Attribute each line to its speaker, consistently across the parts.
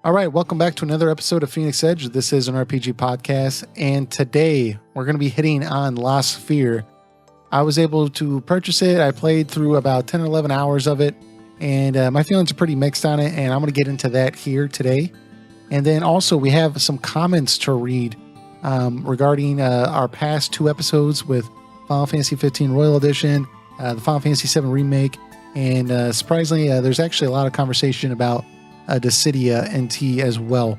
Speaker 1: All right, welcome back to another episode of Phoenix Edge. This is an RPG podcast, and today we're going to be hitting on Lost Sphear. I was able to purchase it. I played through about 10 or 11 hours of it, and my feelings are pretty mixed on it, and I'm going to get into that here today. And then also we have some comments to read regarding our past two episodes with Final Fantasy 15 Royal Edition, the Final Fantasy 7 Remake, and surprisingly, there's actually a lot of conversation about Dissida NT as well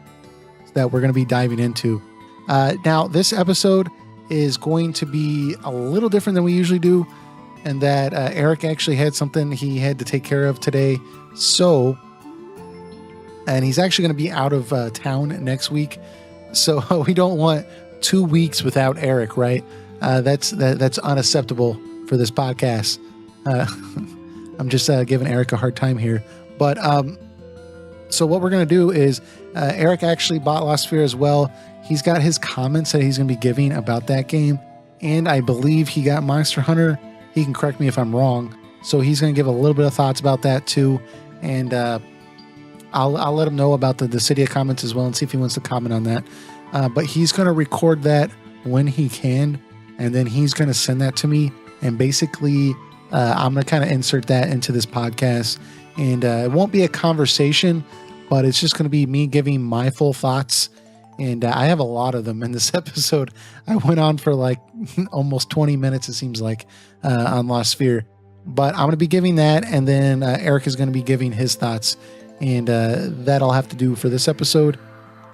Speaker 1: that we're going to be diving into. Now, this episode is going to be a little different than we usually do, and that Eric actually had something he had to take care of today. And he's actually going to be out of town next week. So we don't want 2 weeks without Eric, right? That's unacceptable for this podcast. I'm just giving Eric a hard time here. But so what we're going to do is Eric actually bought Lost Sphear as well. He's got his comments that he's going to be giving about that game. And I believe he got Monster Hunter. He can correct me if I'm wrong. So he's going to give a little bit of thoughts about that too. And I'll let him know about the Dissidia comments as well and see if he wants to comment on that. But he's going to record that when he can. And then he's going to send that to me. And basically, I'm going to kind of insert that into this podcast. And it won't be a conversation, but it's just going to be me giving my full thoughts. And I have a lot of them in this episode. I went on for like almost 20 minutes, it seems like, on Lost Sphear. But I'm going to be giving that, and then Eric is going to be giving his thoughts. And that I'll have to do for this episode.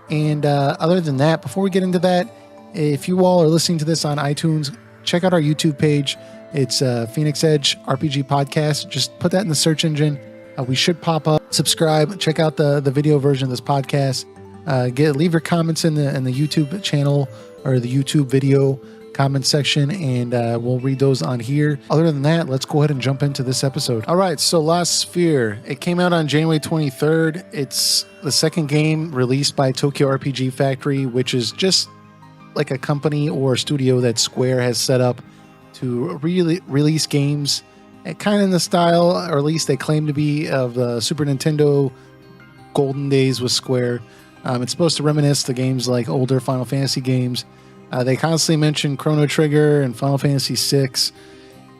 Speaker 1: And other than that, before we get into that, if you all are listening to this on iTunes, check out our YouTube page. It's Phoenix Edge RPG Podcast. Just put that in the search engine. We should pop up. Subscribe. Check out the video version of this podcast. Leave your comments in the YouTube channel or the YouTube video comment section, and we'll read those on here. Other than that, let's go ahead and jump into this episode. All right, so Lost Sphear. It came out on January 23rd. It's the second game released by Tokyo RPG Factory, which is just like a company or a studio that Square has set up to really release games kind of in the style, or at least they claim to be, of the Super Nintendo golden days with Square. It's supposed to reminisce the games like older Final Fantasy games. They constantly mention Chrono Trigger and Final Fantasy VI.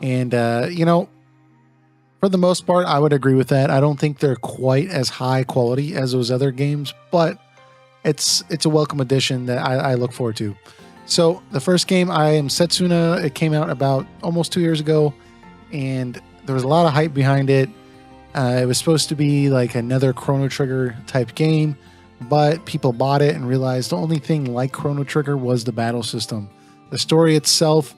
Speaker 1: And, for the most part, I would agree with that. I don't think they're quite as high quality as those other games, but it's a welcome addition that I look forward to. So the first game, I Am Setsuna. It came out about almost 2 years ago, and there was a lot of hype behind it. It was supposed to be like another Chrono Trigger type game, but people bought it and realized the only thing like Chrono Trigger was the battle system. The story itself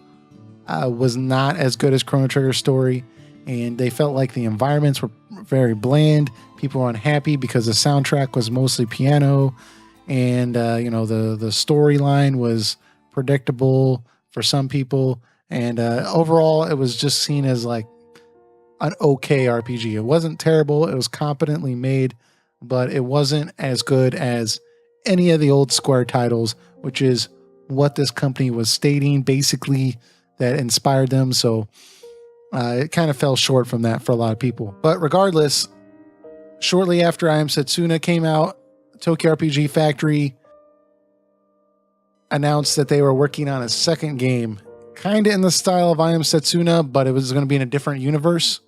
Speaker 1: was not as good as Chrono Trigger's story, and they felt like the environments were very bland. People were unhappy because the soundtrack was mostly piano, and the storyline was predictable for some people, and overall it was just seen as like an okay RPG. It wasn't terrible. It was competently made, but it wasn't as good as any of the old Square titles, which is what this company was stating basically that inspired them. So it kind of fell short from that for a lot of people. But regardless, shortly after I Am Setsuna came out, Tokyo RPG Factory announced that they were working on a second game, kind of in the style of I Am Setsuna, but it was going to be in a different universe,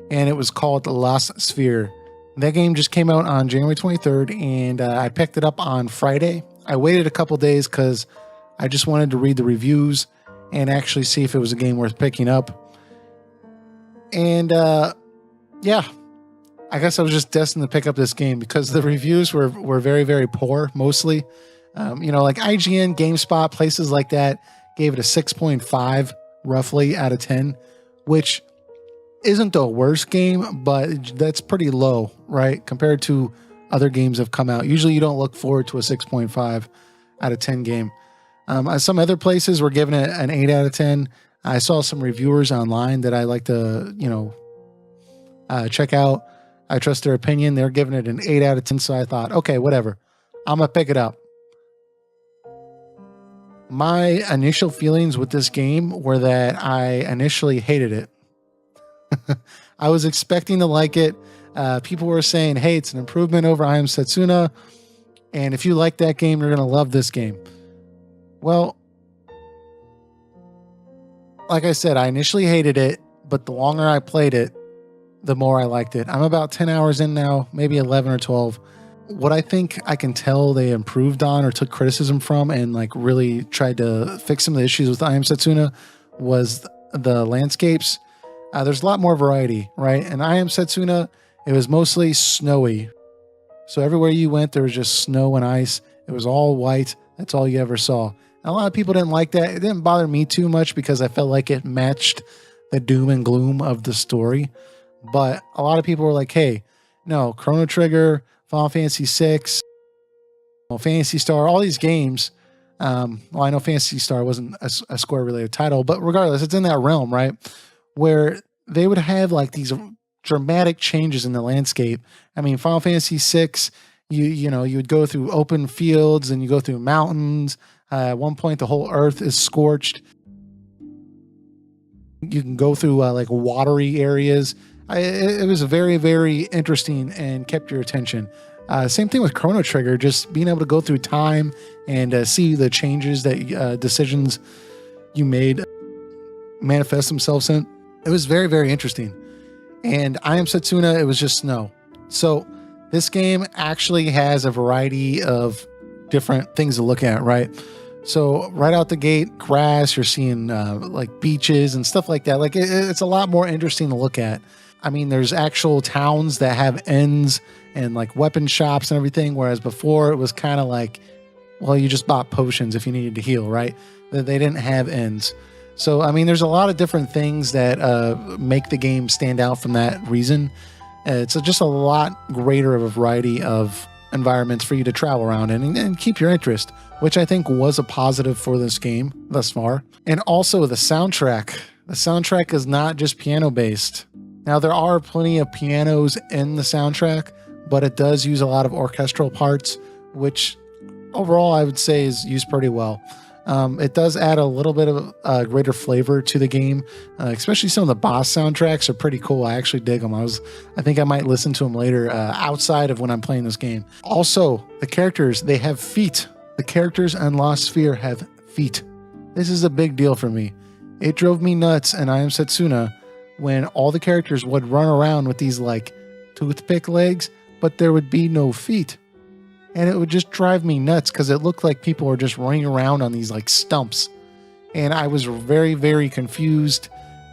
Speaker 1: and it was called Lost Sphear. That game just came out on January 23rd, and I picked it up on Friday. I waited a couple days because I just wanted to read the reviews and actually see if it was a game worth picking up. And yeah, I guess I was just destined to pick up this game because the reviews were very, very poor, mostly. Like IGN, GameSpot, places like that gave it a 6.5 roughly out of 10, which isn't the worst game, but that's pretty low, right? Compared to other games that have come out. Usually you don't look forward to a 6.5 out of 10 game. Some other places were giving it an 8 out of 10. I saw some reviewers online that I like to, check out. I trust their opinion. They're giving it an 8 out of 10. So I thought, okay, whatever. I'm going to pick it up. My initial feelings with this game were that I initially hated it. I was expecting to like it. People were saying, hey, it's an improvement over I Am Setsuna. And if you like that game, you're going to love this game. Well, like I said, I initially hated it, but the longer I played it, the more I liked it. I'm about 10 hours in now, maybe 11 or 12. What I think I can tell they improved on or took criticism from and like really tried to fix some of the issues with I Am Setsuna was the landscapes. There's a lot more variety, right? And I Am Setsuna, it was mostly snowy. So everywhere you went, there was just snow and ice. It was all white. That's all you ever saw. And a lot of people didn't like that. It didn't bother me too much because I felt like it matched the doom and gloom of the story. But a lot of people were like, hey, no, Chrono Trigger, Final Fantasy VI, Phantasy Star, all these games. Well, I know Phantasy Star wasn't a Square-related title, but regardless, it's in that realm, right? Where they would have like these dramatic changes in the landscape. I mean, Final Fantasy VI, you would go through open fields and you go through mountains. At one point, the whole earth is scorched. You can go through like watery areas. It was very, very interesting and kept your attention. Same thing with Chrono Trigger, just being able to go through time and see the changes that decisions you made manifest themselves in. It was very, very interesting. And I Am Setsuna, it was just snow. So this game actually has a variety of different things to look at, right? So right out the gate, grass, you're seeing like beaches and stuff like that. Like it's a lot more interesting to look at. I mean, there's actual towns that have inns and like weapon shops and everything. Whereas before it was kind of like, well, you just bought potions if you needed to heal, right? They didn't have inns. So, I mean, there's a lot of different things that make the game stand out from that reason. It's just a lot greater of a variety of environments for you to travel around in and keep your interest, which I think was a positive for this game thus far. And also the soundtrack. The soundtrack is not just piano based. Now, there are plenty of pianos in the soundtrack, but it does use a lot of orchestral parts, which overall I would say is used pretty well. It does add a little bit of greater flavor to the game, especially some of the boss soundtracks are pretty cool. I actually dig them. I think I might listen to them later outside of when I'm playing this game. Also, the characters, they have feet. The characters on Lost Sphear have feet. This is a big deal for me. It drove me nuts in I Am Setsuna when all the characters would run around with these like toothpick legs, but there would be no feet. And it would just drive me nuts because it looked like people were just running around on these like stumps. And I was very, very confused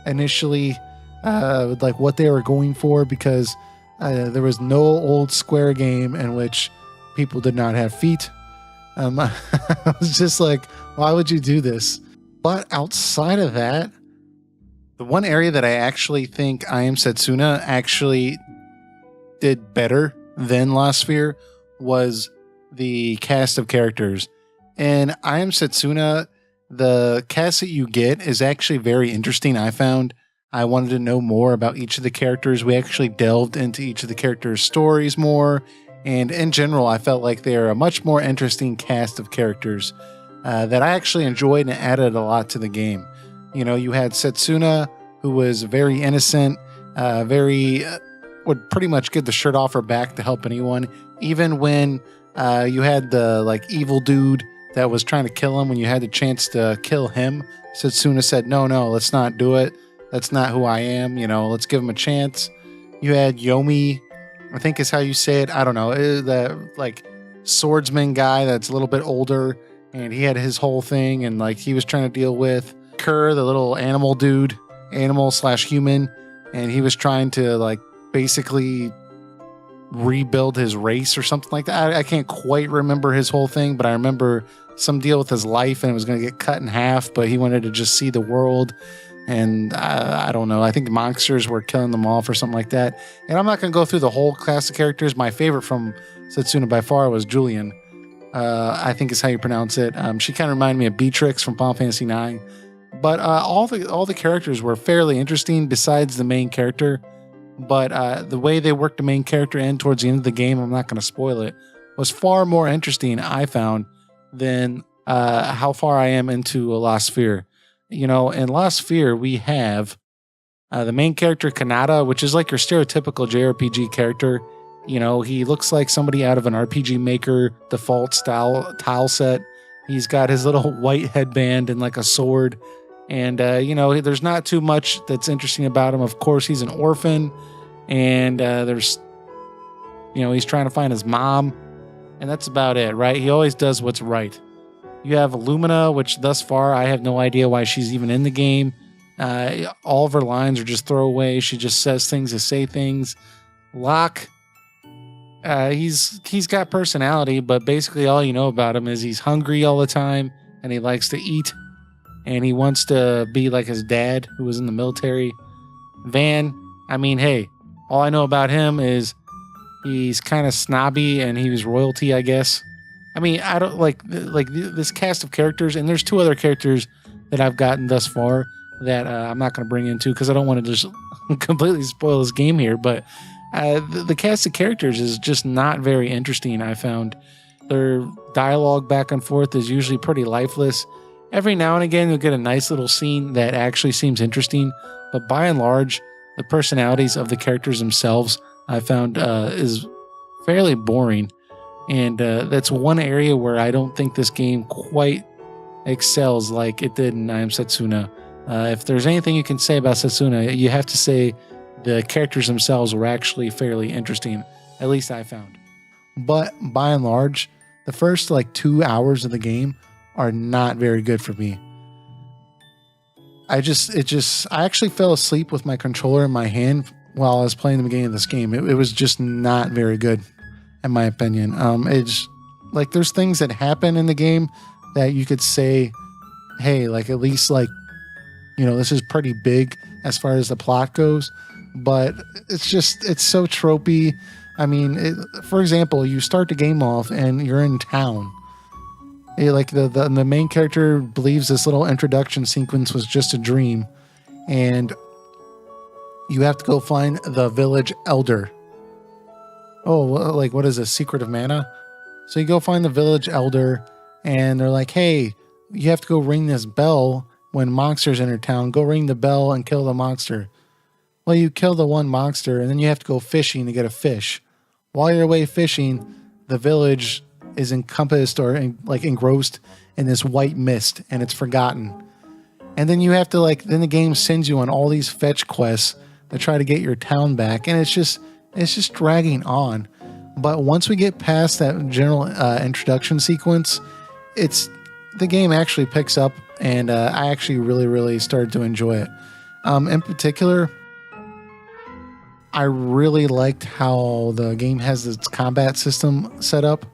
Speaker 1: initially with like what they were going for because there was no old Square game in which people did not have feet. I was just like, why would you do this? But outside of that, the one area that I actually think I Am Setsuna actually did better than Lost Sphear was the cast of characters. And I Am Setsuna, the cast that you get is actually very interesting, I found. I wanted to know more about each of the characters. We actually delved into each of the characters' stories more. And in general, I felt like they're a much more interesting cast of characters that I actually enjoyed and added a lot to the game. You know, you had Setsuna, who was very innocent, would pretty much get the shirt off her back to help anyone. Even when you had the like evil dude that was trying to kill him, when you had the chance to kill him, Setsuna said, no, let's not do it. That's not who I am. You know, let's give him a chance. You had Yomi, I think is how you say it. I don't know. The like swordsman guy that's a little bit older, and he had his whole thing, and like he was trying to deal with Kerr, the little animal dude, animal/human, and he was trying to like basically rebuild his race or something like that. I can't quite remember his whole thing, but I remember some deal with his life and it was going to get cut in half, but he wanted to just see the world. And I don't know. I think the monsters were killing them off or something like that. And I'm not going to go through the whole class of characters. My favorite from Setsuna by far was Julian. I think is how you pronounce it. She kind of reminded me of Beatrix from Final Fantasy IX. But all the characters were fairly interesting besides the main character. But the way they worked the main character in towards the end of the game, I'm not going to spoil it, was far more interesting, I found, than how far I am into Lost Sphear. You know, in Lost Sphear, we have the main character, Kanata, which is like your stereotypical JRPG character. He looks like somebody out of an RPG Maker default style tile set. He's got his little white headband and like a sword. And, there's not too much that's interesting about him. Of course, he's an orphan. And he's trying to find his mom. And that's about it, right? He always does what's right. You have Illumina, which thus far I have no idea why she's even in the game. All of her lines are just throwaway. She just says things to say things. Locke, he's got personality, but basically all you know about him is he's hungry all the time and he likes to eat and he wants to be like his dad who was in the military. Van, hey, all I know about him is he's kind of snobby and he was royalty, I guess. I don't like this cast of characters, and there's 2 other characters that I've gotten thus far that I'm not going to bring into because I don't want to just completely spoil this game here, but the cast of characters is just not very interesting, I found. Their dialogue back and forth is usually pretty lifeless. Every now and again, you'll get a nice little scene that actually seems interesting, but by and large, the personalities of the characters themselves I found is fairly boring. And that's one area where I don't think this game quite excels like it did in I Am Setsuna. If there's anything you can say about Setsuna, you have to say the characters themselves were actually fairly interesting. At least I found. But by and large, the first 2 hours of the game are not very good for me. I actually fell asleep with my controller in my hand while I was playing the beginning of this game. It was just not very good, in my opinion. It's there's things that happen in the game that you could say, hey, at least this is pretty big as far as the plot goes, but it's so tropey. For example, you start the game off and you're in town. The main character believes this little introduction sequence was just a dream, and you have to go find the village elder. Oh, what is this? Secret of Mana? So you go find the village elder, and they're like, hey, you have to go ring this bell when monsters enter town. Go ring the bell and kill the monster. Well, you kill the one monster, and then you have to go fishing to get a fish. While you're away fishing, the village is encompassed or engrossed in this white mist, and it's forgotten. And then you have to then the game sends you on all these fetch quests to try to get your town back, and it's just dragging on. But once we get past that general introduction sequence, the game actually picks up, and I actually really, really started to enjoy it. In particular, I really liked how the game has its combat system set up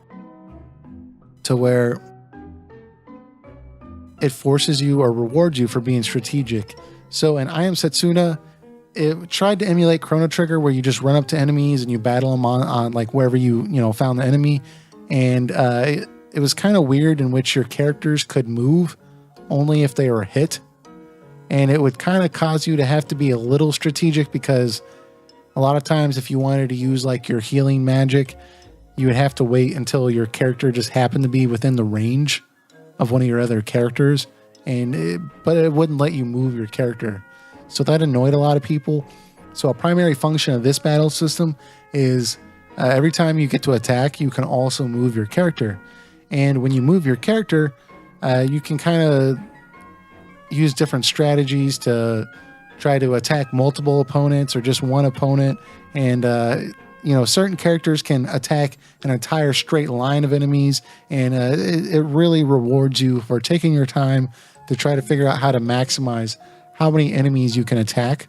Speaker 1: to where it forces you or rewards you for being strategic. So in I Am Setsuna, it tried to emulate Chrono Trigger, where you just run up to enemies and you battle them on wherever you found the enemy. And it was kind of weird in which your characters could move only if they were hit. And it would kind of cause you to have to be a little strategic, because a lot of times if you wanted to use your healing magic, you would have to wait until your character just happened to be within the range of one of your other characters, but it wouldn't let you move your character. So that annoyed a lot of people. So a primary function of this battle system is every time you get to attack, you can also move your character. And when you move your character, you can kind of use different strategies to try to attack multiple opponents or just one opponent. And certain characters can attack an entire straight line of enemies, and it really rewards you for taking your time to try to figure out how to maximize how many enemies you can attack.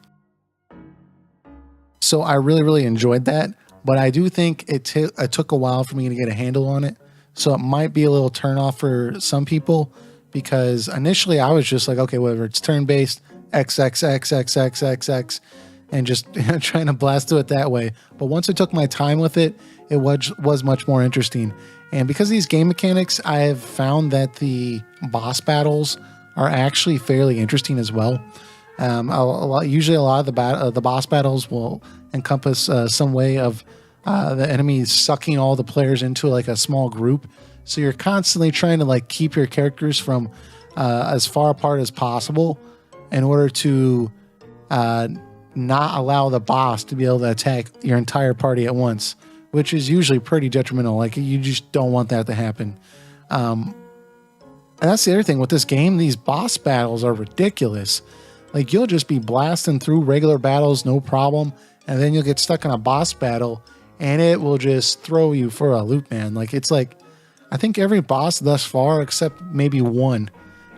Speaker 1: So I really, really enjoyed that, but I do think it took a while for me to get a handle on it. So it might be a little turnoff for some people, because initially I was just like, okay, whatever, it's turn-based, XXXXXXX, and just trying to blast through it that way. But once I took my time with it, it was much more interesting. And because of these game mechanics, I have found that the boss battles are actually fairly interesting as well. Usually a lot of the boss battles will encompass some way of the enemies sucking all the players into a small group. So you're constantly trying to keep your characters from as far apart as possible in order to not allow the boss to be able to attack your entire party at once. which is usually pretty detrimental. Like, you just don't want that to happen. And that's the other thing with this game. These boss battles are ridiculous. Like, you'll just be blasting through regular battles, no problem. And then you'll get stuck in a boss battle and it will just throw you for a loop, man. Like, it's like, I think every boss thus far, except maybe one,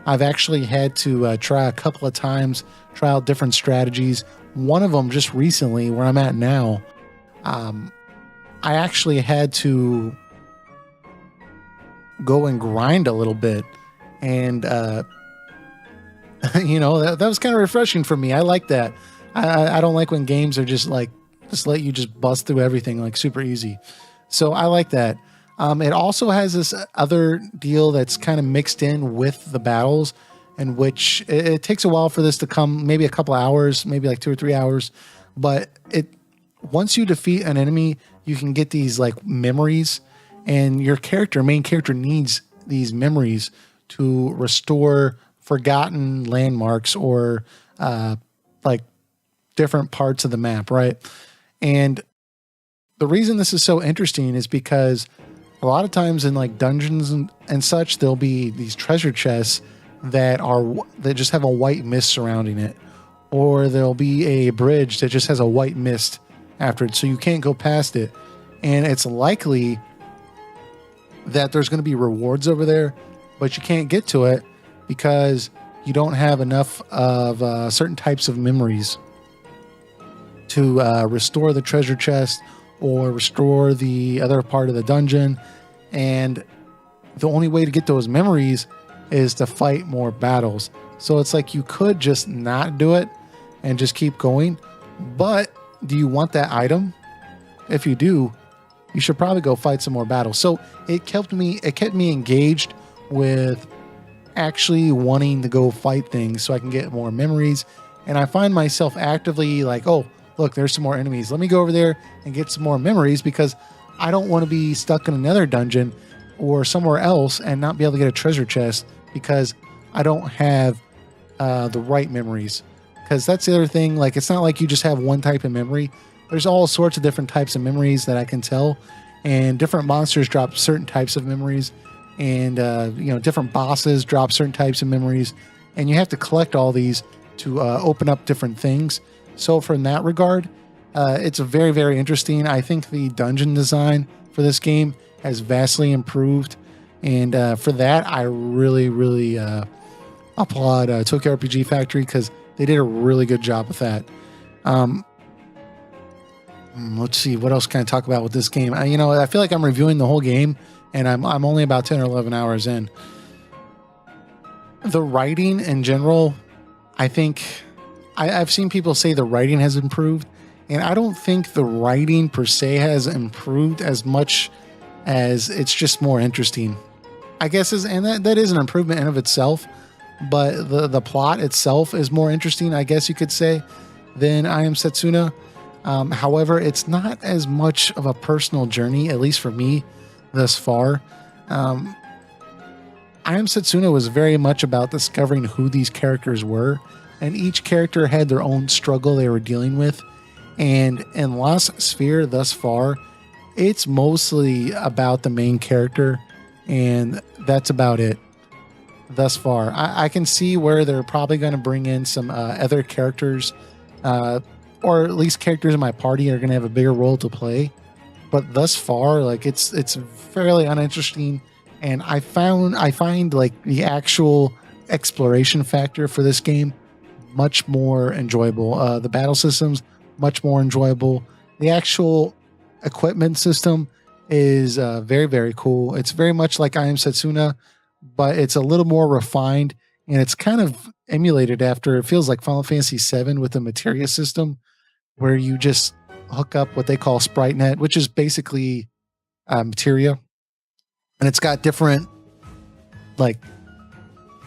Speaker 1: I've actually had to try a couple of times, try out different strategies. One of them just recently, where I'm at now, I actually had to go and grind a little bit. And, you know, that was kind of refreshing for me. I like that. I don't like when games are just like, just let you just bust through everything like super easy. So I like that. It also has this other deal that's kind of mixed in with the battles, in which it takes a while for this to come, maybe a couple hours, maybe like 2 or 3 hours. But once you defeat an enemy, you can get these like memories, and your main character needs these memories to restore forgotten landmarks or like different parts of the map, right? And the reason this is so interesting is because a lot of times in like dungeons and such, there'll be these treasure chests that just have a white mist surrounding it, or there'll be a bridge that just has a white mist after it, so you can't go past it. And it's likely that there's going to be rewards over there, but you can't get to it because you don't have enough of certain types of memories to restore the treasure chest or restore the other part of the dungeon. And the only way to get those memories is to fight more battles. So it's like you could just not do it and just keep going. But do you want that item? If you do, you should probably go fight some more battles. So it kept me engaged with actually wanting to go fight things so I can get more memories. And I find myself actively like, oh, look, there's some more enemies. Let me go over there and get some more memories, because I don't want to be stuck in another dungeon or somewhere else and not be able to get a treasure chest because I don't have the right memories. Because that's the other thing. Like, it's not like you just have one type of memory. There's all sorts of different types of memories that I can tell, and different monsters drop certain types of memories, and different bosses drop certain types of memories, and you have to collect all these to open up different things. So from that regard, it's very, very interesting. I think the dungeon design for this game has vastly improved, and for that, I really, really applaud Tokyo RPG Factory, because they did a really good job with that. Let's see, what else can I talk about with this game? I feel like I'm reviewing the whole game, and I'm only about 10 or 11 hours in. The writing in general, I think I've seen people say the writing has improved, and I don't think the writing per se has improved as much as it's just more interesting, I guess. And that is an improvement in of itself, but the plot itself is more interesting, I guess you could say, than I Am Setsuna. However, it's not as much of a personal journey, at least for me thus far. I Am Setsuna was very much about discovering who these characters were, and each character had their own struggle they were dealing with. And in Lost Sphear thus far, it's mostly about the main character, and that's about it thus far. I can see where they're probably going to bring in some other characters, or at least characters in my party are going to have a bigger role to play. But thus far, like, it's fairly uninteresting, and I find like the actual exploration factor for this game much more enjoyable. The battle systems much more enjoyable. The actual equipment system is very, very cool. It's very much like I Am Setsuna, but it's a little more refined, and it's kind of emulated after, it feels like Final Fantasy VII with the materia system, where you just hook up what they call SpriteNet, which is basically materia, and it's got different, like,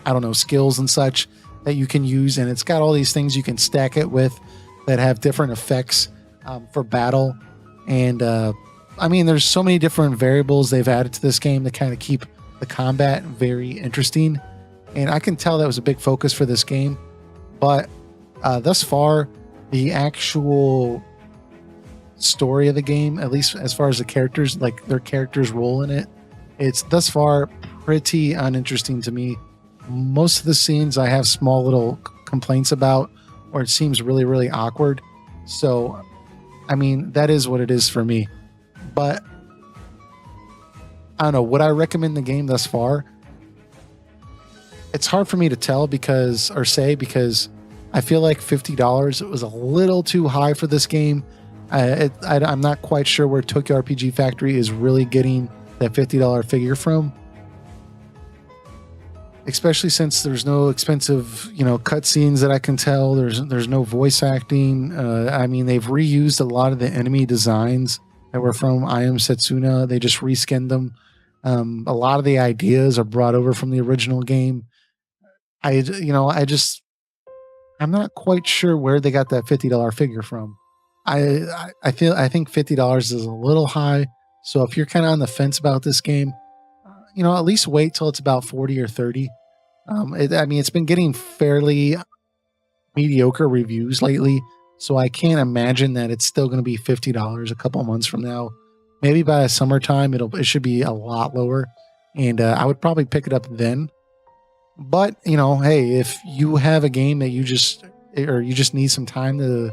Speaker 1: I don't know, skills and such that you can use, and it's got all these things you can stack it with that have different effects for battle. And there's so many different variables they've added to this game to kind of keep the combat very interesting, and I can tell that was a big focus for this game. But thus far, the actual story of the game, at least as far as the characters, like their characters' role in it, it's thus far pretty uninteresting to me. Most of the scenes I have small little complaints about, or it seems really, really awkward. So, I mean, that is what it is for me. But I don't know. Would I recommend the game thus far? It's hard for me to tell because I feel like $50 was a little too high for this game. I'm not quite sure where Tokyo RPG Factory is really getting that $50 figure from. Especially since there's no expensive, cutscenes that I can tell. There's no voice acting. I mean, they've reused a lot of the enemy designs that were from I Am Setsuna. They just reskinned them. A lot of the ideas are brought over from the original game. I'm not quite sure where they got that $50 figure from. I think $50 is a little high. So if you're kind of on the fence about this game, at least wait till it's about 40 or 30. It's been getting fairly mediocre reviews lately, so I can't imagine that it's still going to be $50 a couple months from now. Maybe by summertime, it should be a lot lower, and I would probably pick it up then. But hey, if you have a game that you just need some time to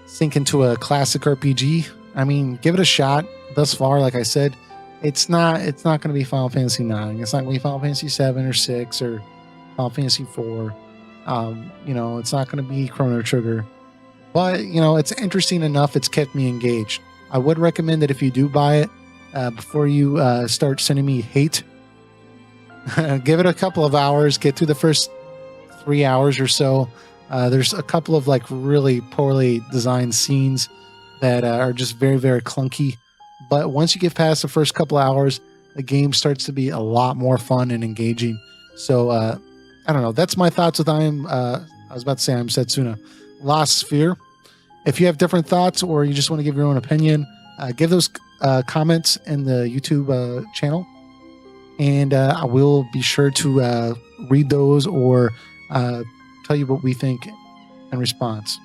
Speaker 1: sink into a classic RPG, give it a shot. Thus far, like I said, it's not going to be Final Fantasy 9. It's not going to be Final Fantasy 7 or 6 or Final Fantasy 4. It's not going to be Chrono Trigger. But, it's interesting enough. It's kept me engaged. I would recommend that if you do buy it, before you start sending me hate, give it a couple of hours, get through the first 3 hours or so. There's a couple of really poorly designed scenes that are just very, very clunky. But once you get past the first couple hours, the game starts to be a lot more fun and engaging. So, I don't know. That's my thoughts with I Am Setsuna. Lost Sphear. If you have different thoughts or you just want to give your own opinion, give those comments in the YouTube channel. And I will be sure to read those or tell you what we think in response.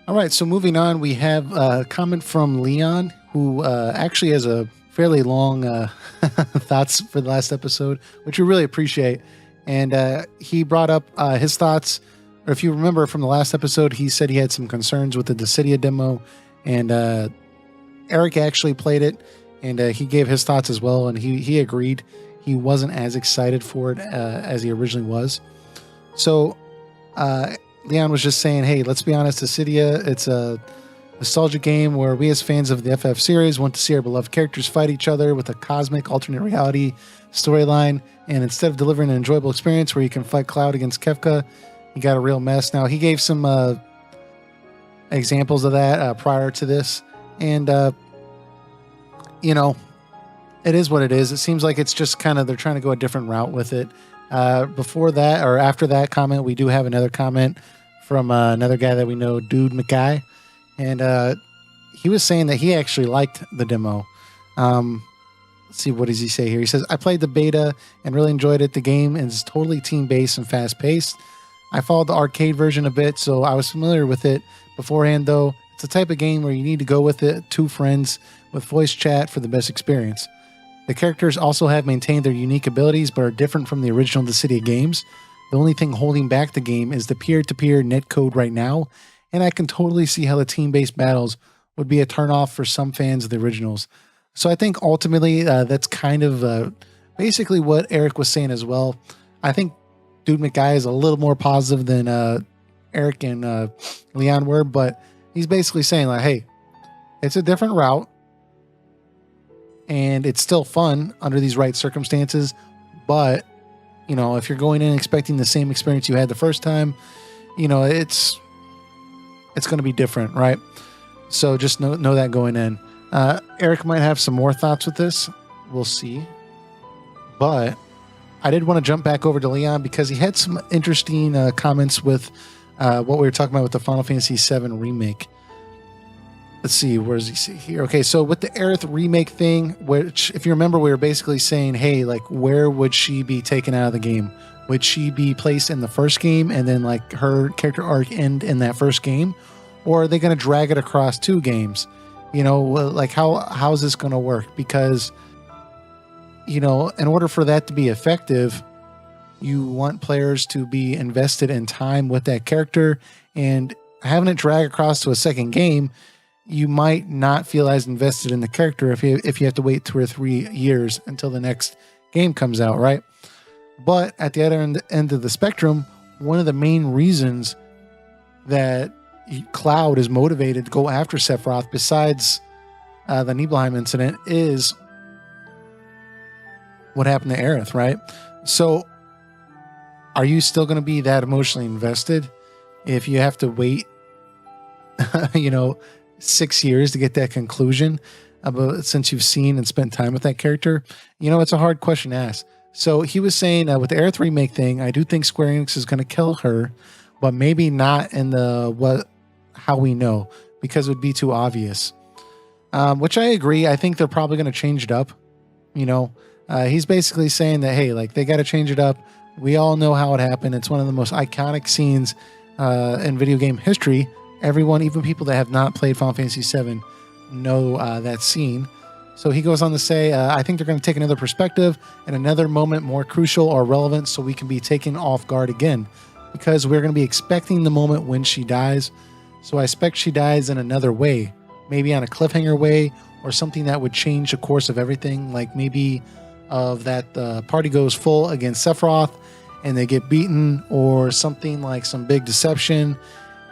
Speaker 1: All right, so moving on, we have a comment from Leon, who actually has a fairly long thoughts for the last episode, which we really appreciate. And he brought up his thoughts, or if you remember from the last episode, he said he had some concerns with the Dissidia demo, and Eric actually played it, and he gave his thoughts as well, and he agreed. He wasn't as excited for it as he originally was. So Leon was just saying, hey, let's be honest, Dissidia, it's a nostalgia game where we as fans of the FF series want to see our beloved characters fight each other with a cosmic alternate reality storyline, and instead of delivering an enjoyable experience where you can fight Cloud against Kefka, you got a real mess. Now, he gave some examples of that prior to this, and it is what it is. It seems like it's just kind of, they're trying to go a different route with it. Before that, or after that comment, we do have another comment from another guy that we know, Dude McKay, and he was saying that he actually liked the demo. Let's see, what does he say here? He says, I played the beta and really enjoyed it. The game is totally team-based and fast-paced. I followed the arcade version a bit, so I was familiar with it beforehand, though. It's the type of game where you need to go with it, two friends, with voice chat for the best experience. The characters also have maintained their unique abilities, but are different from the original Dissidia games. The only thing holding back the game is the peer-to-peer netcode right now, and I can totally see how the team-based battles would be a turn-off for some fans of the originals. So I think ultimately that's kind of basically what Eric was saying as well. I think Dude McGuy is a little more positive than Eric and Leon were, but he's basically saying, hey, it's a different route, and it's still fun under these right circumstances, but if you're going in expecting the same experience you had the first time, it's going to be different, right? So just know that going in. Eric might have some more thoughts with this. We'll see. But I did want to jump back over to Leon because he had some interesting comments with what we were talking about with the Final Fantasy VII Remake. Let's see, where does he see here? Okay, so with the Aerith remake thing, which, if you remember, we were basically saying, hey, where would she be taken out of the game? Would she be placed in the first game and then, her character arc end in that first game? or are they going to drag it across 2 games? You know, like how is this going to work? Because, you know, in order for that to be effective, you want players to be invested in time with that character, and having it drag across to a second game, you might not feel as invested in the character if you have to wait 2 or 3 years until the next game comes out, right? But at the other end of the spectrum, one of the main reasons that Cloud is motivated to go after Sephiroth, besides the Nibelheim incident, is what happened to Aerith, right? So are you still going to be that emotionally invested if you have to wait, 6 years to get that conclusion since you've seen and spent time with that character? You know, it's a hard question to ask. So he was saying with the Aerith remake thing, I do think Square Enix is going to kill her, but maybe not in how we know, because it would be too obvious. Which I agree. I think they're probably going to change it up. He's basically saying that, hey, like, they got to change it up. We all know how it happened. It's one of the most iconic scenes in video game history. Everyone, even people that have not played Final Fantasy VII, know that scene. So he goes on to say, I think they're going to take another perspective and another moment more crucial or relevant so we can be taken off guard again, because we're going to be expecting the moment when she dies. So I expect she dies in another way, maybe on a cliffhanger way, or something that would change the course of everything, like maybe of that the party goes full against Sephiroth and they get beaten, or something like some big deception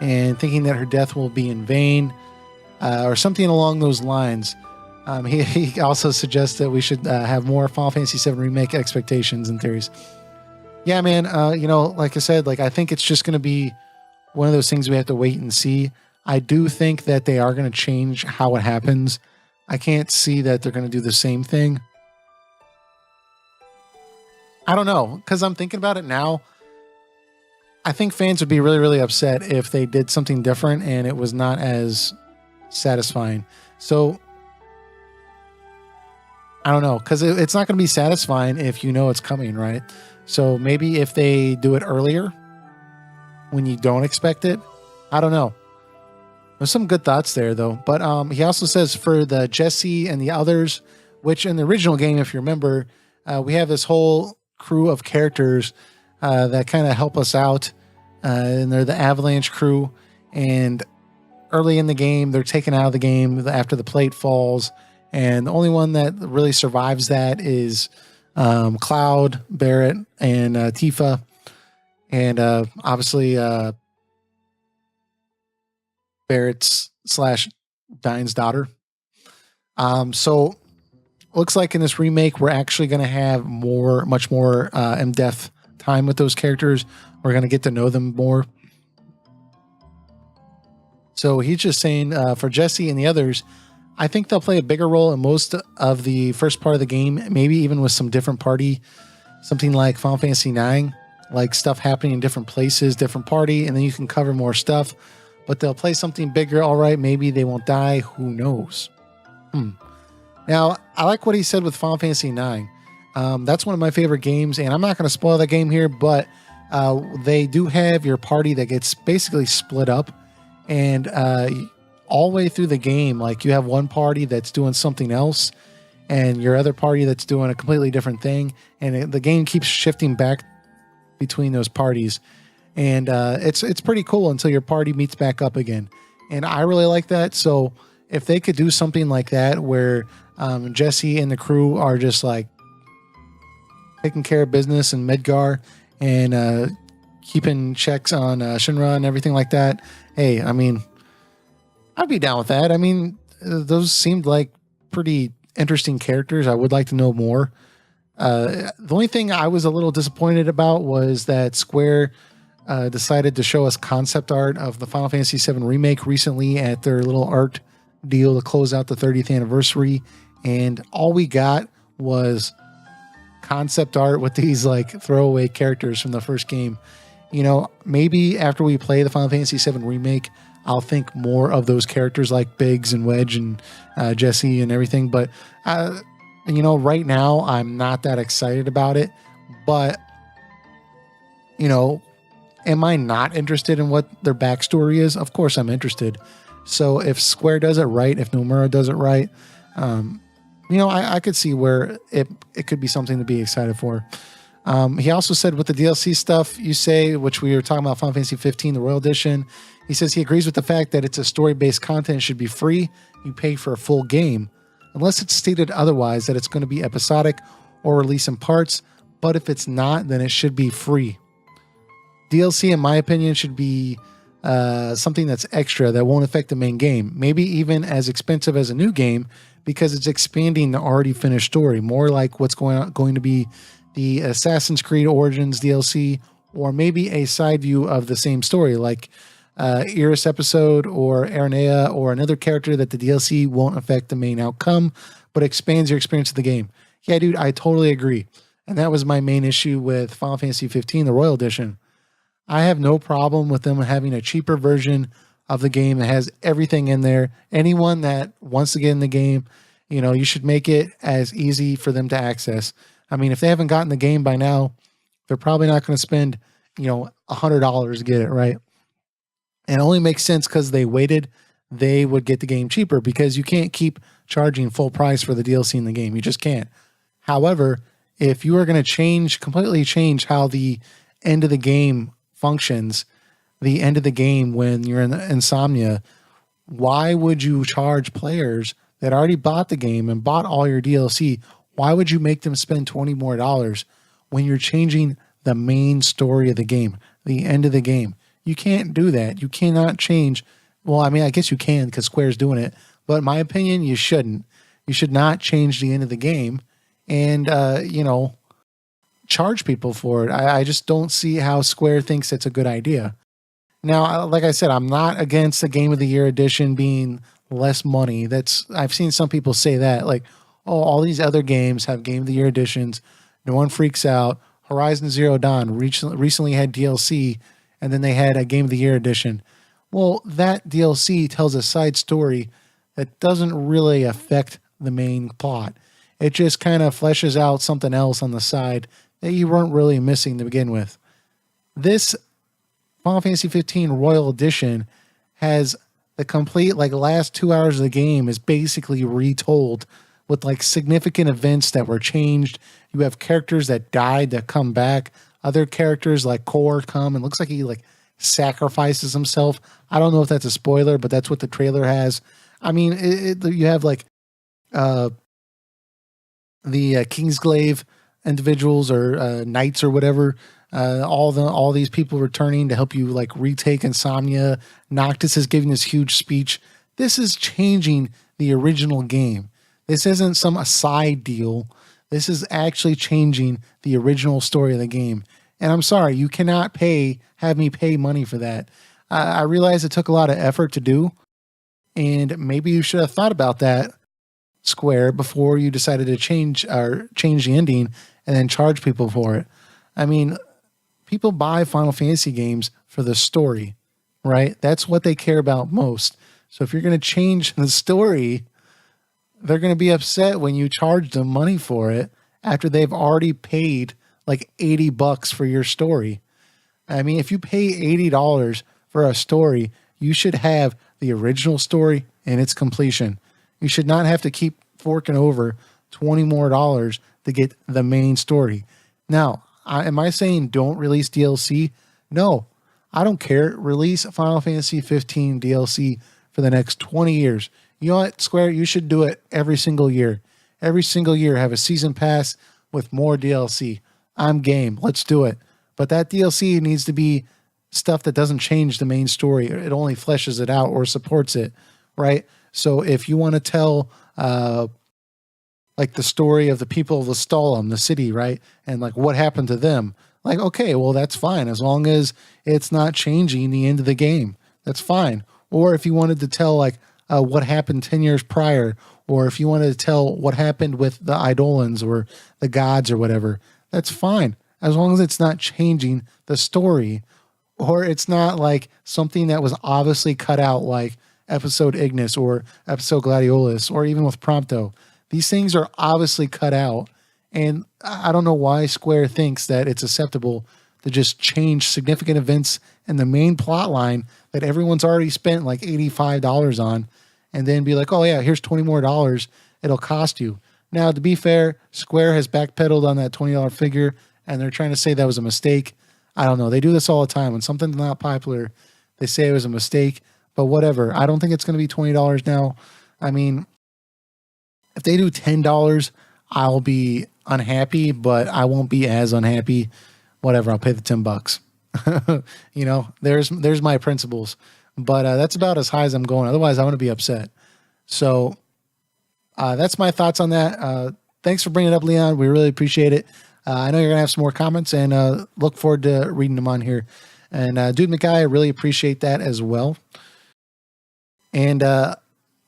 Speaker 1: and thinking that her death will be in vain, or something along those lines. He also suggests that we should have more Final Fantasy VII Remake expectations and theories. Yeah, man, like I said, like, I think it's just going to be one of those things we have to wait and see. I do think that they are going to change how it happens. I can't see that they're going to do the same thing. I don't know, because I'm thinking about it now. I think fans would be really, really upset if they did something different and it was not as satisfying. So I don't know, because it's not going to be satisfying if you know it's coming, right? So maybe if they do it earlier when you don't expect it, I don't know. There's some good thoughts there, though. But he also says for the Jesse and the others, which in the original game, if you remember, we have this whole crew of characters that kind of help us out. And they're the Avalanche crew. And early in the game, they're taken out of the game after the plate falls. And the only one that really survives that is Cloud, Barrett, and Tifa. And obviously Barrett's / Dine's daughter. So looks like in this remake, we're actually going to have much more in-depth time with those characters. We're going to get to know them more. So he's just saying for Jesse and the others, I think they'll play a bigger role in most of the first part of the game, maybe even with some different party, something like Final Fantasy IX, like stuff happening in different places, different party, and then you can cover more stuff. But they'll play something bigger. All right, maybe they won't die. Who knows? Now, I like what he said with Final Fantasy IX. That's one of my favorite games, and I'm not going to spoil that game here, but they do have your party that gets basically split up, and all the way through the game, like, you have one party that's doing something else, and your other party that's doing a completely different thing, and the game keeps shifting back between those parties, and it's pretty cool until your party meets back up again, and I really like that. So if they could do something like that where Jesse and the crew are just like taking care of business in Midgar and keeping checks on Shinra and everything like that, hey, I mean, I'd be down with that. I mean, those seemed like pretty interesting characters. I would like to know more. The only thing I was a little disappointed about was that Square decided to show us concept art of the Final Fantasy VII Remake recently at their little art deal to close out the 30th anniversary. And all we got was concept art with these like throwaway characters from the first game. You know, maybe after we play the Final Fantasy VII Remake, I'll think more of those characters like Biggs and Wedge and Jesse and everything. But, right now I'm not that excited about it. But, Am I not interested in what their backstory is? Of course I'm interested. So if Square does it right, if Nomura does it right, I could see where it could be something to be excited for. He also said with the DLC stuff you say, which we were talking about Final Fantasy 15, the Royal Edition, he says he agrees with the fact that it's a story-based content. It should be free. You pay for a full game, unless it's stated otherwise that it's going to be episodic or release in parts. But if it's not, then it should be free. DLC, in my opinion, should be something that's extra that won't affect the main game. Maybe even as expensive as a new game because it's expanding the already finished story. More like what's going to be the Assassin's Creed Origins DLC, or maybe a side view of the same story, like Iris episode or Aranea or another character that the DLC won't affect the main outcome, but expands your experience of the game. Yeah, dude, I totally agree. And that was my main issue with Final Fantasy 15, the Royal Edition. I have no problem with them having a cheaper version of the game that has everything in there. Anyone that wants to get in the game, you should make it as easy for them to access. I mean, if they haven't gotten the game by now, they're probably not going to spend, $100 to get it, right? And it only makes sense because they waited. They would get the game cheaper because you can't keep charging full price for the DLC in the game. You just can't. However, if you are going to completely change how the end of the game functions, the end of the game when you're in Insomnia, why would you charge players that already bought the game and bought all your DLC? Why would you make them spend $20 more when you're changing the main story of the game, the end of the game? You can't do that. You cannot change. Well, I mean, I guess you can because Square's doing it, but in my opinion, you shouldn't. You should not change the end of the game and, charge people for it. I just don't see how Square thinks it's a good idea. Now, like I said, I'm not against the Game of the Year edition being less money. I've seen some people say that, like, oh, all these other games have Game of the Year editions. No one freaks out. Horizon Zero Dawn recently had DLC, and then they had a Game of the Year edition. Well, that DLC tells a side story that doesn't really affect the main plot. It just kind of fleshes out something else on the side that you weren't really missing to begin with. This Final Fantasy 15 Royal Edition has the complete, last 2 hours of the game is basically retold with, significant events that were changed. You have characters that died that come back. Other characters like Core come, and looks like he, sacrifices himself. I don't know if that's a spoiler, but that's what the trailer has. I mean, you have, the Kingsglaive individuals or knights or whatever, all these people returning to help you retake Insomnia. Noctis is giving this huge speech. This is changing the original game. This isn't some side deal. This is actually changing the original story of the game. And I'm sorry, you cannot have me pay money for that. I realize it took a lot of effort to do, and maybe you should have thought about that, Square, before you decided to change the ending and then charge people for it. I mean, people buy Final Fantasy games for the story, right? That's what they care about most. So if you're going to change the story, they're going to be upset when you charge them money for it after they've already paid $80 for your story. I mean, if you pay $80 for a story, you should have the original story and its completion. You should not have to keep forking over $20 more to get the main story. Now, am I saying don't release DLC? No, I don't care. Release Final Fantasy 15 DLC for the next 20 years. You know what, Square? You should do it every single year. Every single year, have a season pass with more DLC. I'm game. Let's do it. But that DLC needs to be stuff that doesn't change the main story. It only fleshes it out or supports it, right? So if you want to tell the story of the people of Lestalem, the city, right? And what happened to them, okay, well, that's fine. As long as it's not changing the end of the game, that's fine. Or if you wanted to tell what happened 10 years prior, or if you wanted to tell what happened with the Eidolons or the gods or whatever, that's fine. As long as it's not changing the story, or it's not something that was obviously cut out, like episode Ignis or episode Gladiolus, or even with Prompto. These things are obviously cut out, and I don't know why Square thinks that it's acceptable to just change significant events in the main plot line that everyone's already spent like $85 on, and then be like, oh yeah, here's $20 more. It'll cost you. Now, to be fair, Square has backpedaled on that $20 figure, and they're trying to say that was a mistake. I don't know. They do this all the time. When something's not popular, they say it was a mistake, but whatever. I don't think it's going to be $20 now. I mean, if they do $10, I'll be unhappy, but I won't be as unhappy. Whatever, I'll pay the $10. You know, there's my principles. But that's about as high as I'm going. Otherwise, I'm going to be upset. So that's my thoughts on that. Thanks for bringing it up, Leon. We really appreciate it. I know you're going to have some more comments, and look forward to reading them on here. And Dude McGuy, I really appreciate that as well. And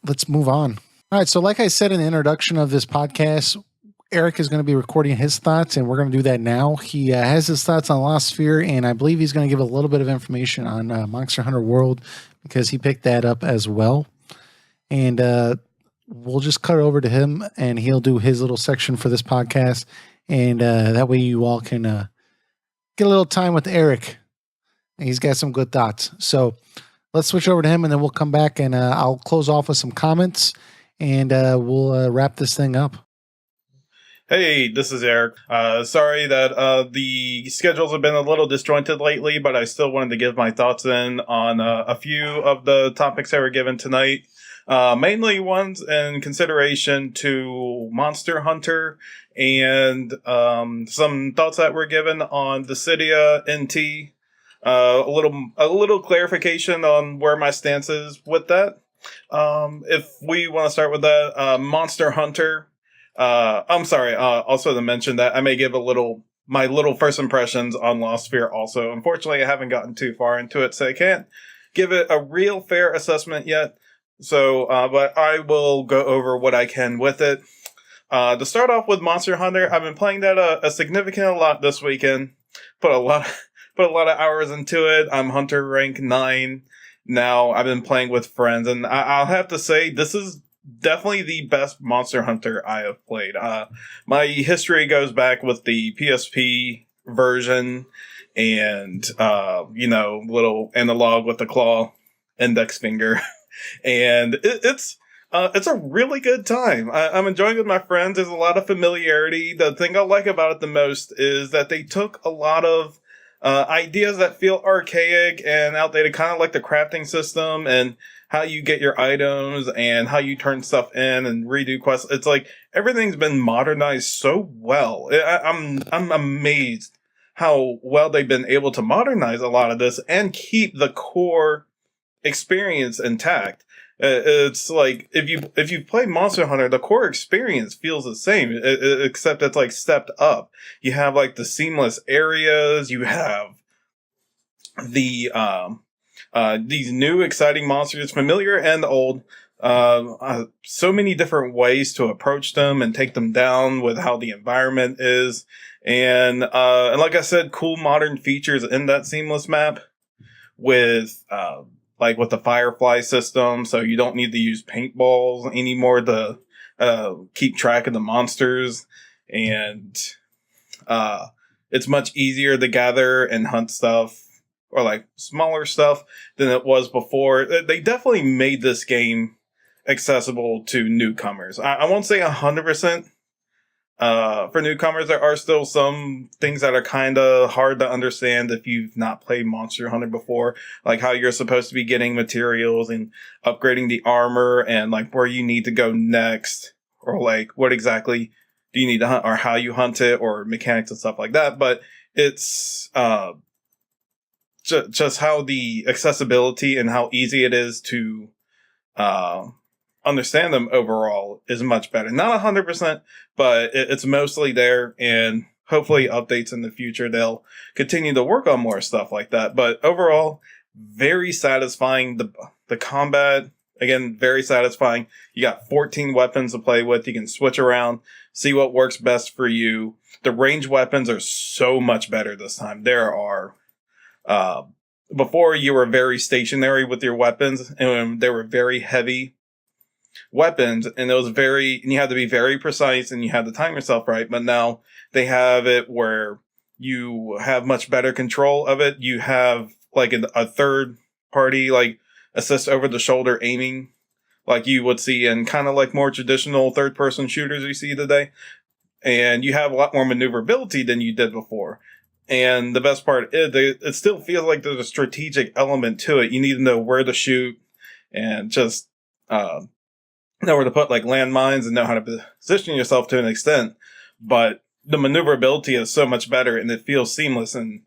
Speaker 1: let's move on. All right, so like I said in the introduction of this podcast, Eric is going to be recording his thoughts, and we're going to do that now. He has his thoughts on Lost Sphear, and I believe he's going to give a little bit of information on Monster Hunter World, because he picked that up as well. And we'll just cut it over to him, and he'll do his little section for this podcast. And that way you all can get a little time with Eric. And he's got some good thoughts. So let's switch over to him, and then we'll come back, and I'll close off with some comments, and we'll wrap this thing up.
Speaker 2: Hey, this is Eric. Sorry that the schedules have been a little disjointed lately, but I still wanted to give my thoughts in on a few of the topics that were given tonight. Mainly ones in consideration to Monster Hunter, and some thoughts that were given on Dissida NT. A little clarification on where my stance is with that. If we want to start with that, Monster Hunter. I'm sorry. Also to mention that I may give my little first impressions on Lost Sphear also. Unfortunately, I haven't gotten too far into it, so I can't give it a real fair assessment yet. So, but I will go over what I can with it. To start off with Monster Hunter, I've been playing that a significant lot this weekend. Put a lot of hours into it. I'm Hunter rank 9 now. I've been playing with friends, and I'll have to say this is definitely the best Monster Hunter I have played. My history goes back with the PSP version, and little analog with the claw index finger, and it's a really good time. I'm enjoying it with my friends. There's a lot of familiarity. The thing I like about it the most is that they took a lot of ideas that feel archaic and outdated, kind of like the crafting system and how you get your items and how you turn stuff in and redo quests. It's like everything's been modernized so well. I'm amazed how well they've been able to modernize a lot of this and keep the core experience intact. It's like if you play Monster Hunter, the core experience feels the same, except it's like stepped up. You have like the seamless areas. You have the these new exciting monsters, familiar and old. So many different ways to approach them and take them down with how the environment is, and like I said, cool modern features in that seamless map with with the Firefly system, so you don't need to use paintballs anymore to keep track of the monsters, and it's much easier to gather and hunt stuff, or like smaller stuff, than it was before. They definitely made this game accessible to newcomers. I won't say 100% for newcomers. There are still some things that are kind of hard to understand if you've not played Monster Hunter before, like how you're supposed to be getting materials and upgrading the armor, and like where you need to go next, or like what exactly do you need to hunt, or how you hunt it, or mechanics and stuff like that. But it's just how the accessibility and how easy it is to understand them overall is much better. Not 100%, but it's mostly there, and hopefully updates in the future, they'll continue to work on more stuff like that. But overall, very satisfying. The combat, again, very satisfying. You got 14 weapons to play with. You can switch around, see what works best for you. The ranged weapons are so much better this time. There are before you were very stationary with your weapons, and they were very heavy weapons, and you had to be very precise, and you had to time yourself right. But now they have it where You have much better control of it. You have like a third party, like assist over the shoulder aiming, like you would see in kind of like more traditional third person shooters you see today. And you have a lot more maneuverability than you did before. And the best part is it still feels like there's a strategic element to it. You need to know where to shoot and just know where to put like landmines and know how to position yourself to an extent. But the maneuverability is so much better and it feels seamless. And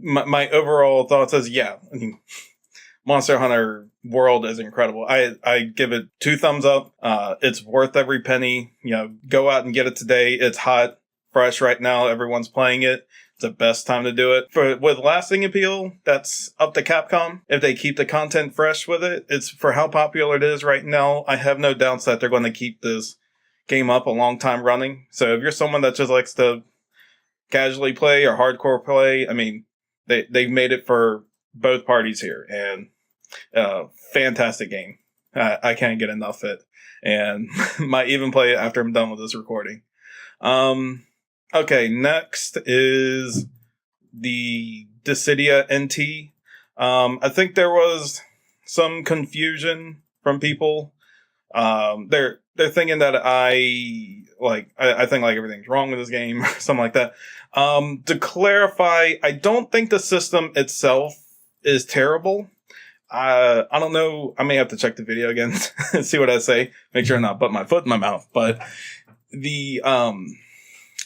Speaker 2: my overall thoughts is, yeah, I mean, Monster Hunter World is incredible. I give it 2 thumbs up. It's worth every penny. You know, go out and get it today. It's hot, fresh right now. Everyone's playing it. It's the best time to do it. With lasting appeal, that's up to Capcom. If they keep the content fresh with it, it's for how popular it is right now. I have no doubts that they're going to keep this game up a long time running. So if you're someone that just likes to casually play or hardcore play, I mean, they've made it for both parties here. And fantastic game. I can't get enough of it. And might even play it after I'm done with this recording. Okay, next is the Dissida NT. I think there was some confusion from people. They're thinking that I think like everything's wrong with this game or something like that. To clarify, I don't think the system itself is terrible. I don't know. I may have to check the video again and see what I say. Make sure I'm not putting my foot in my mouth. But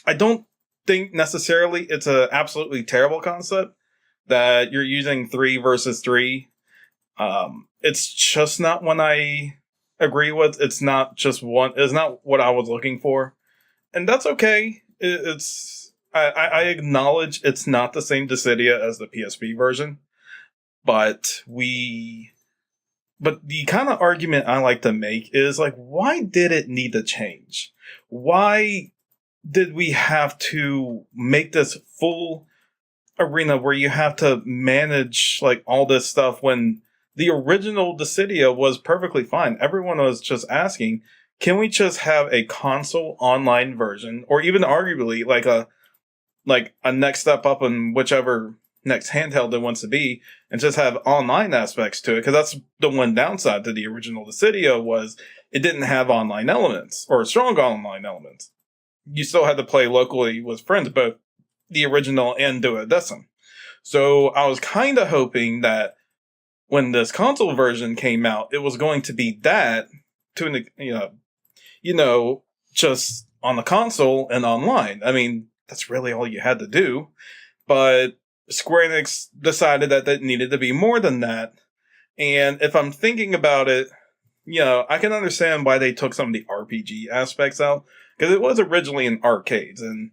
Speaker 2: I don't think necessarily it's a absolutely terrible concept that you're using 3 versus 3. It's just not one I agree with. It's not just one. It's not what I was looking for, and that's okay. I acknowledge it's not the same Dissidia as the PSP version. But the kind of argument I like to make is like, why did it need to change? Why did we have to make this full arena where you have to manage like all this stuff when the original Dissidia was perfectly fine? Everyone was just asking, can we just have a console online version, or even arguably like a next step up in whichever next handheld it wants to be, and just have online aspects to it? Because that's the one downside to the original Dissidia was it didn't have online elements or strong online elements. You still had to play locally with friends, both the original and Duodecim. So I was kind of hoping that when this console version came out, it was going to be that to just on the console and online. I mean, that's really all you had to do. But Square Enix decided that it needed to be more than that. And if I'm thinking about it, I can understand why they took some of the RPG aspects out. Because it was originally in arcades. And,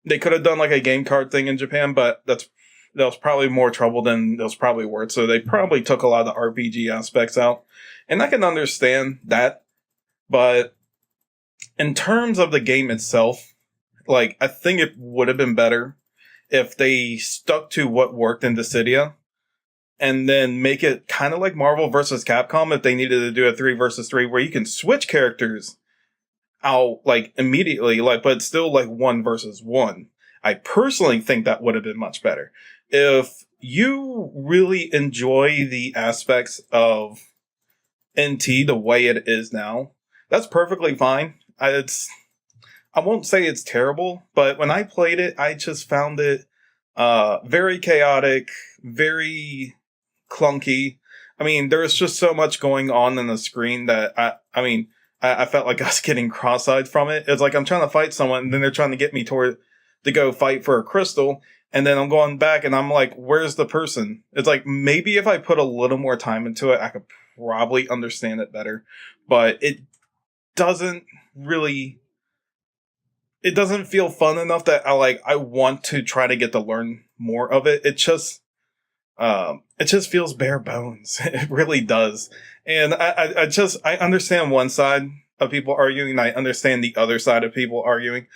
Speaker 2: they could have done like a game card thing in Japan, but that was probably more trouble than it was probably worth. So they probably took a lot of the RPG aspects out. And I can understand that. But in terms of the game itself, like, I think it would have been better if they stuck to what worked in Dissidia and then make it kind of like Marvel vs. Capcom if they needed to do a 3 versus 3 where you can switch characters out like immediately, like, but still like 1 versus 1. I personally think that would have been much better. If you really enjoy the aspects of NT the way it is now, that's perfectly fine. I won't say it's terrible, but when I played it, I just found it very chaotic, very clunky. I mean, there's just so much going on the screen that I felt like I was getting cross-eyed from it. It's like I'm trying to fight someone, and then they're trying to get me to go fight for a crystal, and then I'm going back, and I'm like, where's the person? It's like, maybe if I put a little more time into it, I could probably understand it better. But it doesn't feel fun enough that I want to try to get to learn more of it. It just feels bare bones. It really does. And I understand one side of people arguing, and I understand the other side of people arguing.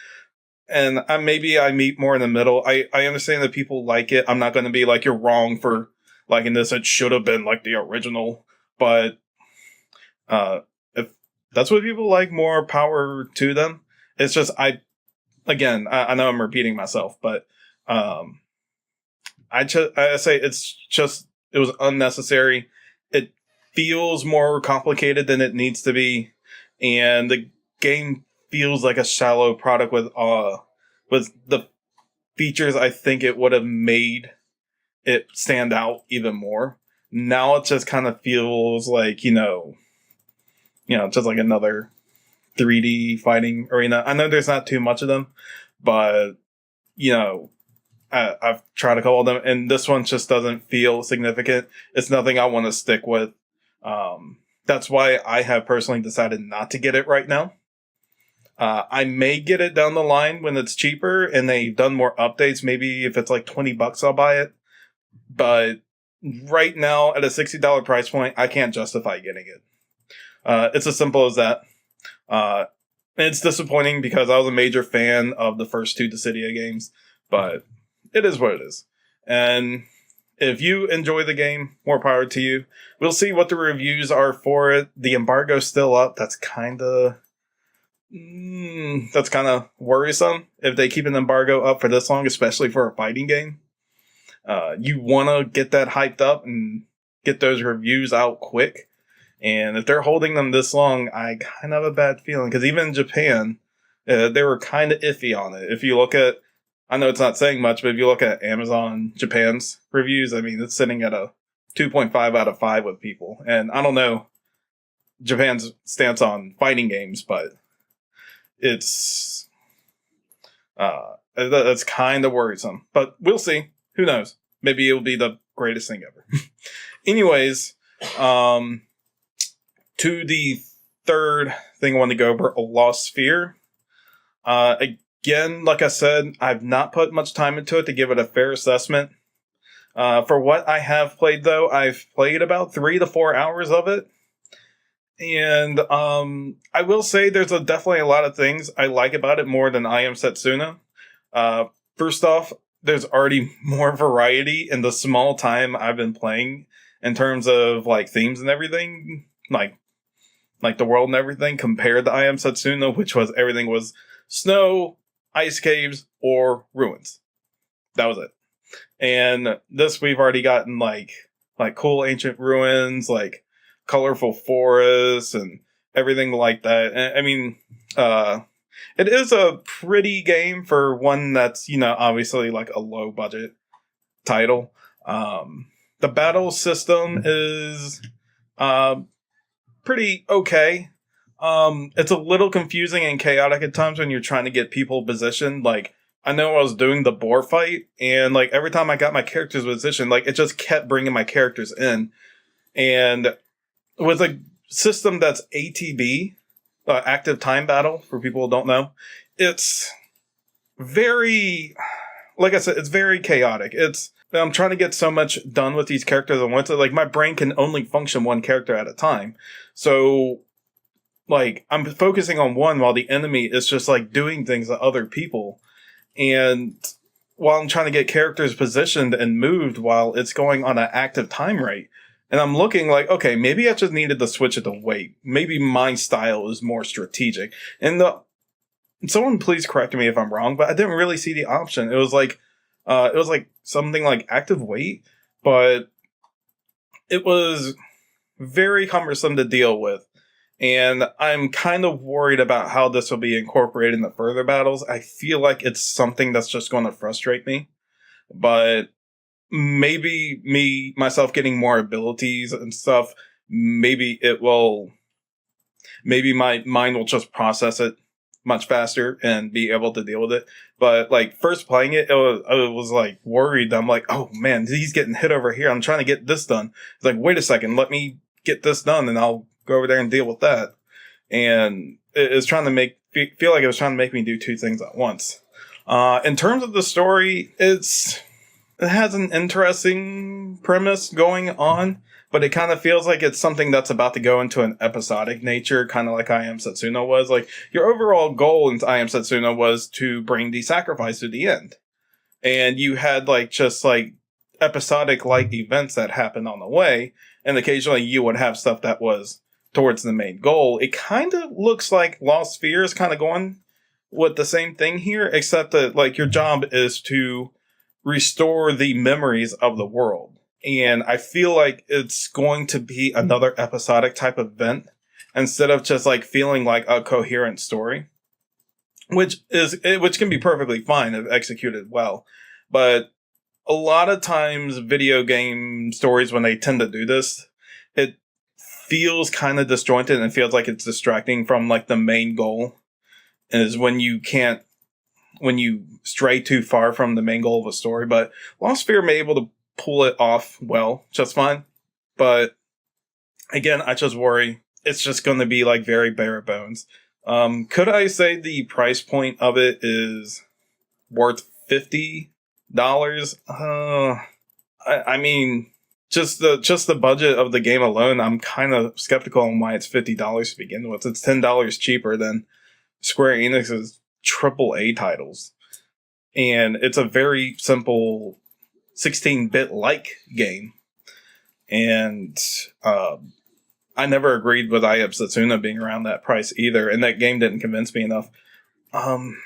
Speaker 2: And maybe I meet more in the middle. I understand that people like it. I'm not going to be like, you're wrong for liking this. It should have been like the original. But if that's what people like, more power to them. It's just, again, I know I'm repeating myself, but I say it was unnecessary. It feels more complicated than it needs to be, and the game feels like a shallow product with the features I think it would have made it stand out even more. Now it just kind of feels like, just like another 3D fighting arena. I know there's not too much of them, but I've tried a couple of them, and this one just doesn't feel significant. It's nothing I want to stick with. That's why I have personally decided not to get it right now. I may get it down the line when it's cheaper and they've done more updates. Maybe if it's like $20, I'll buy it. But right now, at a $60 price point, I can't justify getting it. It's as simple as that. It's disappointing because I was a major fan of the first two Dissidia games, but it is what it is. And if you enjoy the game, more power to you. We'll see what the reviews are for it. The embargo's still up. That's kind of worrisome if they keep an embargo up for this long, especially for a fighting game. You want to get that hyped up and get those reviews out quick. And if they're holding them this long, I kind of have a bad feeling. Because even in Japan, they were kind of iffy on it. If you look at, I know it's not saying much, but if you look at Amazon Japan's reviews, I mean, it's sitting at a 2.5 out of 5 with people. And I don't know Japan's stance on fighting games, but it's that's kind of worrisome. But we'll see. Who knows? Maybe it'll be the greatest thing ever. Anyways, to the third thing I want to go over, a Lost Sphear. Again, like I said, I've not put much time into it to give it a fair assessment. For what I have played, though, I've played about 3 to 4 hours of it. And I will say there's definitely a lot of things I like about it more than I Am Setsuna. First off, there's already more variety in the small time I've been playing in terms of like themes and everything, like the world and everything, compared to I Am Setsuna, which was everything was snow, ice caves, or ruins. That was it. And this we've already gotten like cool ancient ruins, like colorful forests and everything like that. I mean, it is a pretty game for one that's, obviously like a low budget title. The battle system is pretty okay. It's a little confusing and chaotic at times when you're trying to get people positioned. Like, I know I was doing the boar fight, and like every time I got my characters positioned, like it just kept bringing my characters in. And with a system that's ATB, active time battle, for people who don't know, it's very, like I said, it's very chaotic. I'm trying to get so much done with these characters at once. Like, my brain can only function one character at a time. So, like, I'm focusing on one while the enemy is just, like, doing things to other people. And while I'm trying to get characters positioned and moved while it's going on an active time rate. And I'm looking like, okay, maybe I just needed to switch it to weight. Maybe my style is more strategic. And someone please correct me if I'm wrong, but I didn't really see the option. It was like something like active weight, but it was very cumbersome to deal with. And I'm kind of worried about how this will be incorporated in the further battles. I feel like it's something that's just going to frustrate me. But maybe myself getting more abilities and stuff, maybe my mind will just process it much faster and be able to deal with it. But like first playing it, I was like worried. I'm like, oh man, he's getting hit over here. I'm trying to get this done. It's like, wait a second, let me get this done and I'll go over there and deal with that. And it's trying to feel like it was trying to make me do two things at once. In terms of the story, it has an interesting premise going on, but it kind of feels like it's something that's about to go into an episodic nature, kind of like I Am Setsuna was. Like, your overall goal in I Am Setsuna was to bring the sacrifice to the end. And you had just episodic events that happened on the way, and occasionally you would have stuff that was towards the main goal. It kind of looks like Lost Sphear is kind of going with the same thing here, except that like your job is to restore the memories of the world. And I feel like it's going to be another episodic type of event instead of just like feeling like a coherent story, which can be perfectly fine if executed well. But a lot of times video game stories, when they tend to do this, it feels kind of disjointed and feels like it's distracting from like the main goal. Is when you stray too far from the main goal of a story. But Lost Sphear may be able to pull it off well, just fine. But again, I just worry it's just going to be like very bare bones. Could I say the price point of it is worth $50? I mean, just the budget of the game alone, I'm kind of skeptical on why it's $50 to begin with. It's $10 cheaper than Square Enix's AAA titles. And it's a very simple 16-bit like game. And I never agreed with Eye of Setsuna being around that price either, and that game didn't convince me enough. I'll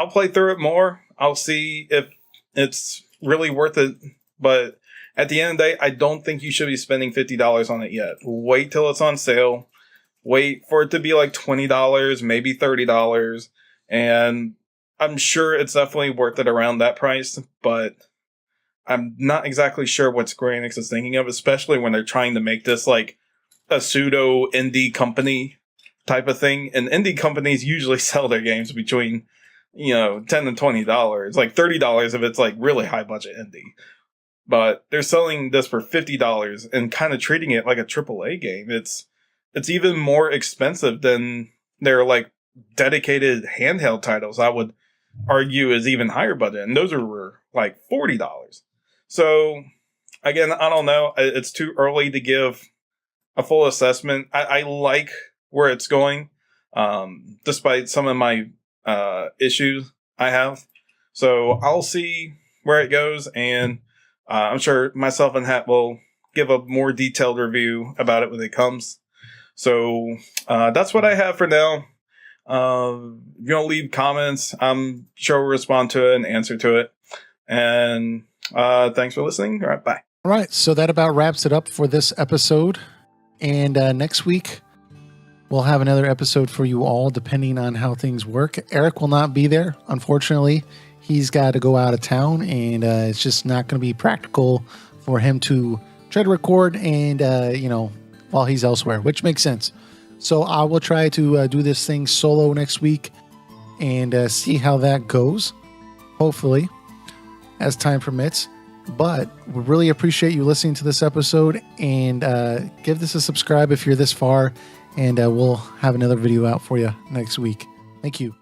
Speaker 2: play through it more. I'll see if it's really worth it. But at the end of the day, I don't think you should be spending $50 on it yet. Wait till it's on sale. Wait for it to be like $20, maybe $30. And I'm sure it's definitely worth it around that price. But I'm not exactly sure what Square Enix is thinking of, especially when they're trying to make this like a pseudo indie company type of thing. And indie companies usually sell their games between, $10 and $20. Like $30 if it's like really high budget indie. But they're selling this for $50 and kind of treating it like a AAA game. It's even more expensive than their like dedicated handheld titles. I would argue is even higher budget, and those were like $40. So again, I don't know. It's too early to give a full assessment. I like where it's going, despite some of my issues I have. So I'll see where it goes, and I'm sure myself and Hat will give a more detailed review about it when it comes. So that's what I have for now. If you don't leave comments, I'm sure we'll respond to it and answer to it. And thanks for listening. All right, bye.
Speaker 1: All right, so that about wraps it up for this episode. And next week, we'll have another episode for you all, depending on how things work. Eric will not be there, unfortunately. He's got to go out of town, and it's just not going to be practical for him to try to record and, while he's elsewhere, which makes sense. So I will try to do this thing solo next week and see how that goes, hopefully, as time permits. But we really appreciate you listening to this episode, and give this a subscribe if you're this far, and we'll have another video out for you next week. Thank you.